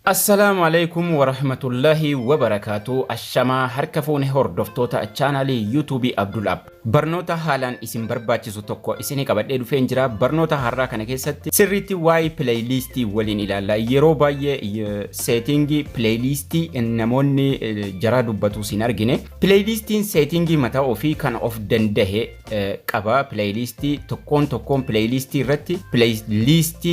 السلام عليكم ورحمة الله وبركاته. الشما هركفون هوردفتوتا channel يوتيوب عبد الاب برنوتا حالان اسم برباچسو توكو اسني قبدي دفين جرا برنوتا harraa kana keessatti sirriitti waa'ee playlist waliin ilaalla. Yeroo baay'ee setting playlist namoonni jara dubbatu sin argine playlistiin setting mataa ofii kan of dandahe qaba. Playlist tokkoon playlist irratti playlist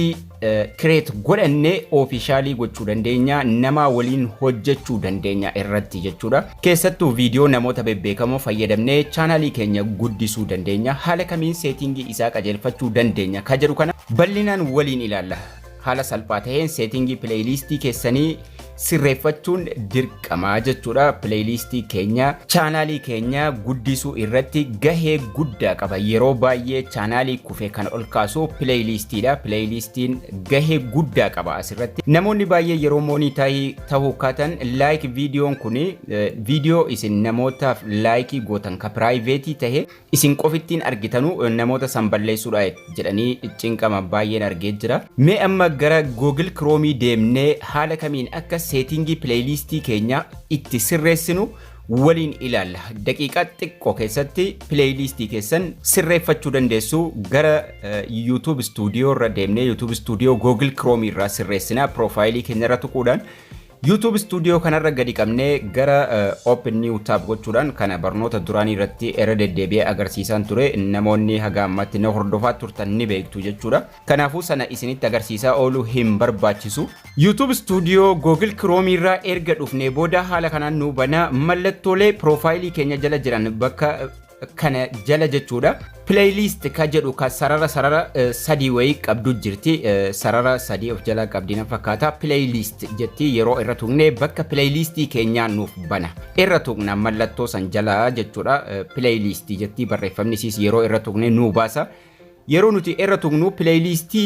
create godhanne officially gochuu dandeenya, nama waliin hojjechuu dandeenya irratti jechuudha. Keessattuu viidiyoo namoota bebbeekamoo fayyadamnee channel keenya guddisuu dandeenya. Haala kamiin setting isaa qajeelfachuu dandeenya ka jedhu kana bal'inaan waliin ilaalla. Haala salphaa ta'een setting playlist keessanii sirreeffachuun dirqama jechuudha. Playlist keenya channel keenya guddisuu irratti gahee guddaa qaba. Yeroo baay'ee channel kufee kan ol kaasu playlist dha. Playlistiin gahee guddaa qaba asirratti. Namoonni baay'ee yeroo monetize ta'uu kaatan like viidiyoon kun viidiyoo isin namootaaf like gootan ka private ta'e isin qofittiin argitanu namoota san balleessuudha jedhanii cinqama baay'een argee jira. Mee amma gara Google Chrome deemnee haala kamiin akka setting playlist keenya itti sirreessinu waliin ilaalla. Daqiiqaa xiqqoo keessatti playlist keessan sirreeffachuu dandeessu. Gara YouTube Studio irra deemnee YouTube Studio Google Chrome irraa sirreessina. Profiilii keenya irra tuquudhaan YouTube Studio kanarra gadi qabnee gara Open New Tab gochuudhaan kana barnoota duraanii irratti erga deddeebi'ee agarsiisan ture. Namoonni haga ammatti na hordofaa turtan ni beektu jechuudha. Kanaafuu sana isinitti agarsiisaa oolu hin barbaachisu. YouTube Studio Google Chrome irraa erga dhufnee booda haala kanaan nu bana mallattoolee profiilii keenya jala jiran bakka kana jala jechuudha. Playlist ka jedhu ka sarara sadii wayii qabdu jirti. Sarara sadii of jala qabdina fakkaata. Playlist jetti yeroo irra tuqne bakka playlist keenya nuuf bana. Irra tuqna mallattoo san jala jechuudha. Playlist jetti barreeffamni siis yeroo irra tuqne nu baasa. Yeroo nuti irra tuqnu playlist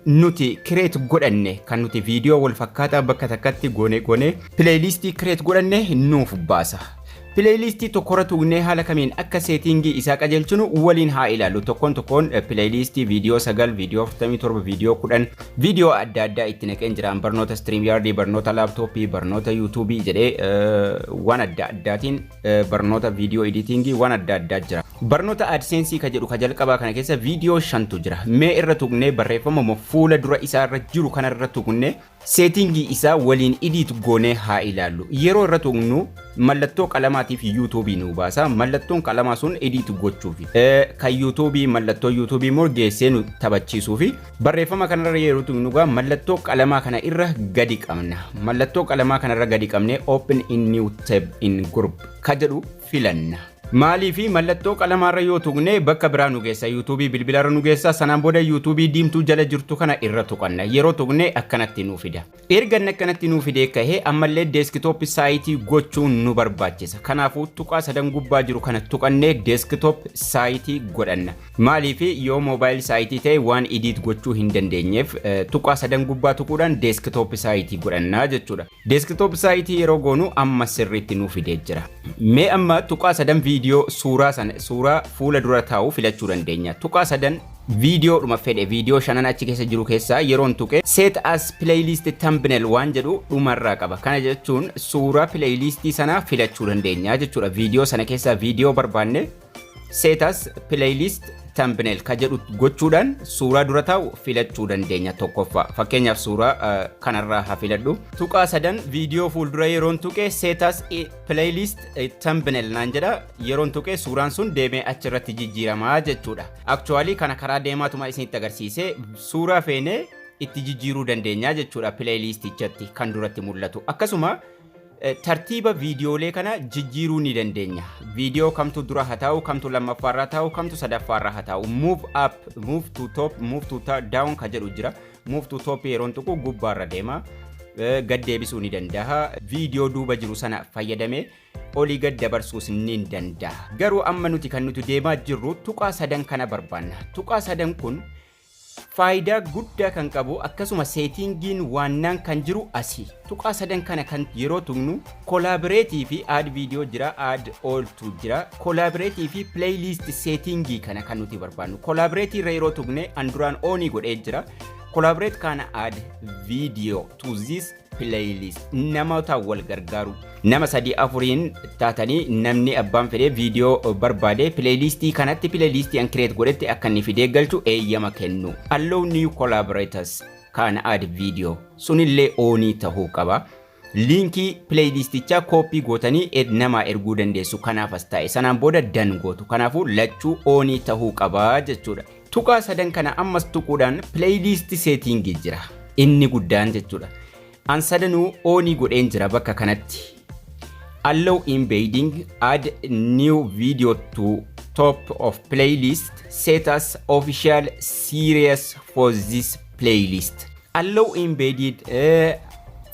nuti create godhanne kan nuti viidiyoo wal fakkaata bakka takkatti goone playlist create godhanne nuuf baasa. Playlist tokkorra tuqne haala kamiin akka setting isaa qajeelchinu waliin haa ilaallu. Tokkoon playlist viidiyoo 9, viidiyoo 47, viidiyoo 10 viidiyoo adda addaa itti naqeen jira. Barnoota StreamYard, barnoota laptopii, barnoota YouTube jedhee waan adda addaatiin barnoota viidiyoo editing waan adda addaa jira. Barnoota AdSense ka jedhu ka jalqabaa kana keessa viidiyoo 5tu jira. Mee irra tuqne barreeffama fuula dura isaa irra jiru kana irra tuqne setting isaa waliin edit goone haa ilaallu. Yeroo irra tuqnu mallattoo qalamaatiif YouTube nu baasa. Mallattoon qalamaa sun edit gochuufi kan YouTube mallattoo YouTube morgeessee nu taphachiisuufi barreeffama kanarra yeroo tuqnu mallattoo qalamaa kana irra gadi qabna. Mallattoo qalamaa kana irra gadi qabne open in new tab in group ka jedhu filanna. Maaliifi mallattoo qalamaarra yoo tuqne bakka biraa nu geessa. YouTube bilbilarra nu geessa. Sanaan booda YouTube diimtuu jala jirtu kana irra tuqanna. Yeroo tuqne akkanatti nu fida. Erga akkanatti nu fide kahee ammallee desktop site gochuun nu barbaachisa. Kanaafuu tuqaa sadan gubbaa jiru kana tuqannee desktop site godhanna. Maaliifi yoo mobile site ta'e waan edit gochuu hin dandeenyeef tuqaa sadan gubbaa tuquudhaan desktop site godhanna jechuudha. Desktop site yeroo goonu amma sirriitti nu fidee jira. Mee amma tuqaa sadan viidiyoo suuraa fuula dura taa'u filachuu dandeenya. Tuqaa sadan viidiyoo dhuma fedhe viidiyoo 5 achi keessa jiru keessaa yeroon tuqe set as playlist thumbnail waan jedhu dhumarraa qaba. Kana jechuun suuraa playlist sana filachuu dandeenya jechuudha. Viidiyoo sana keessaa viidiyoo barbaanne set as playlist thumbnail ka jedhu gochuudhaan suuraa dura taa'u filachuu dandeenya. Tokkoffaa fakkeenyaaf suuraa kanarraa haa filadhu. Tuqaa sadan viidiyoo fuuldura yeroon tuqe set as playlist thumbnail naan jedha. Yeroon tuqe suuraan sun deemee achirratti jijjiiramaa jechuudha. Actually kana karaa deemaatuma isinitti agarsiise suuraa feenee itti jijjiiruu dandeenya jechuudha. Playlist ichatti kan duratti mul'atu. Akkasuma tartiiba viidiyoolee kana jijjiiruu ni dandeenya. Viidiyoo kamtu dura haa ta'u, kamtu lammaffaarra ta'u, kamtu sadaffaarra haa ta'u. Move up, move to top, move to down ka jedhu jira. Move to top yeroon tuqu gubbaarra deema. Gad deebisuu ni danda'a. Viidiyoo duuba jiru sana fayyadamee olii gad dabarsuus ni danda'a. Garuu amma nuti kan nuti deemaa jirru tuqaa sadan kana barbaanna. Tuqaa sadan kun faayidaa guddaa kan qabu akkasuma settingiin waannaan kan jiru asii. Tuqaa sadan kana kan yeroo tuqnu collaborate fi add video jira, add all to jira. Collaborate fi playlist settingii kana kan nuti barbaannu. Collaborate irra yeroo tuqne anduraan onii godhee jira. collaborate can add video to this playlist. Namoota wal gargaaru. Nama sadii afuriin taatanii namni abbaan fedhee video barbaade playlistii kanatti playlistii an create godhetti akka inni fidee galchu eeyyama kennu. Allow new collaborators can add video. Sunillee oonii tahuu qaba. Linkii playlistichaa copy gootanii nama erguu dandeessu. Kanaafas ta'e sanaan booda dan gootu. Kanaafuu lachuu oonii tahuu qaba jechuudha. Tuqaa sadan kana ammas tuquudhaan playlist setting jira. Inni guddaan jechuudha. An sadanuu oonii godheen jira bakka kanatti. Allow embedding, add new video to top of playlist, set as official series for this playlist. Allow embedded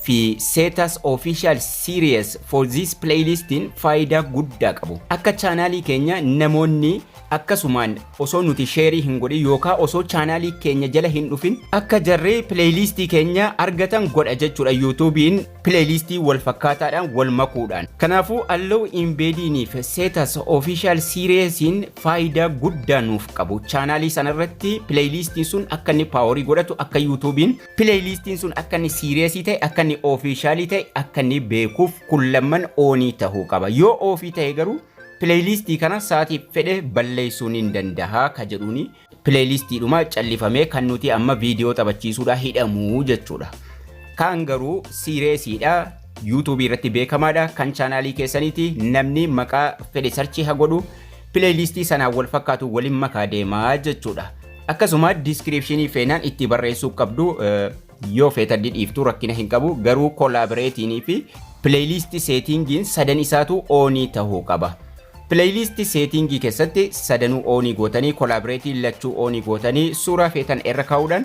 fi set as official series for this playlist in faayidaa guddaa qabu. Akka chaanaalii keenya namoonni akkasumaan osoo nuti share hin godhin yookaan osoo chaanaalii keenya jala hin dhufin akka jarree playlistii keenya argatan godha jechuudha. YouTubein playlistii wal fakkaataadhaan wal makuudhaan. Kanaafuu allow embedding fi set as official series in faayidaa guddaa nuuf qabu. Chaanaalii sanarratti playlistiin sun akka inni power godhatu akka YouTubein playlistiin sun akka inni series ta'e akka inni official ta'e akka inni beekuuf kullamman oonii tahuu qaba. Yoo ofii ta'e garuu playlistii kana sa'aatii fedhe balleessuun hin danda'a ka jedhuuni playlistii dhuma callifamee kan nuti amma viidiyoo taphachiisuudha hidhamu jechuudha. Kan garuu seriesiidha YouTube irratti beekamaadha kan chaanaalii keessaniiti namni maqaa fedhe search haa godhu playlistii sana wal fakkaatu waliin makaa deemaa jechuudha. Akkasuma descriptionii feenaan itti barreessuu qabdu yoo feetaddi dhiiftuu rakkina hin qabu garuu collaborating fi playlist settingin sadan isaatu oonii tahuu qaba. Playlist setting keessatti sadanuu oonii gootanii collaborate lachuu oonii gootanii suuraa feetan irra kaa'uudhaan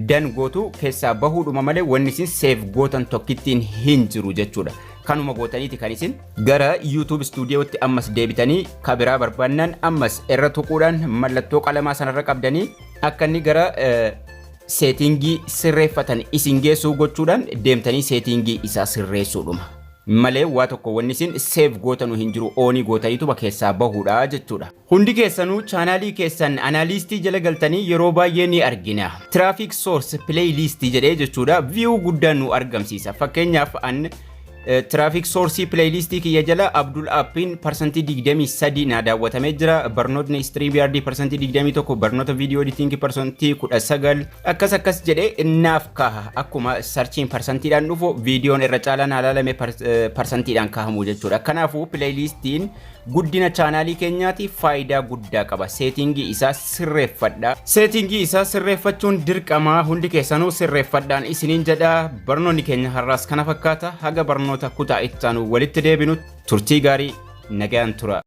dan gootu keessaa bahuudhuma malee wanni isin save gootan tokkittiin hin jiru jechuudha. Kanuma gootaniiti kan isin gara YouTube Studio'tti ammas deebitanii kabiraa barbaannan ammas irra tuquudhaan mallattoo qalamaa sanarra qabdanii akka inni gara settingii sirreeffatan isin geessuu gochuudhaan deemtanii settingii isaa sirreessuudhuma. Malee waa tokko wanni isin save gootanu hin jiru oonii gootaniitu keessaa bahuudha jechuudha. Hundi keessanuu chaanaalii keessan analyst jala galtanii yeroo baay'ee ni argina. Traffic source playlist jedhee jechuudha view guddaa nu argamsiisa. Fakkeenyaaf an traffic source playlist kiyya jala Abdul Appin percentage 23 na daawwatamee jira. Barnootni StreamYard percentage 21 barnoota video editing percentage 19 akkas jedhee naaf kaha akkuma searching percentage dhaan dhufu videoon irra caalaan ilaalame percentage dhaan kahamu jechuudha. Kanaafuu playlistiin guddina chaanaalii keenyaati faayidaa guddaa qaba. Settingii isaa sirreeffadha. Settingii isaa sirreeffachuun dirqama hundi keessanuu sirreeffadhaan isiniin jedha. Barnoonni keenya har'aas kana fakkaata. Haga barnoota kutaa itti aanu walitti deebinu turtii gaarii nagaan tura.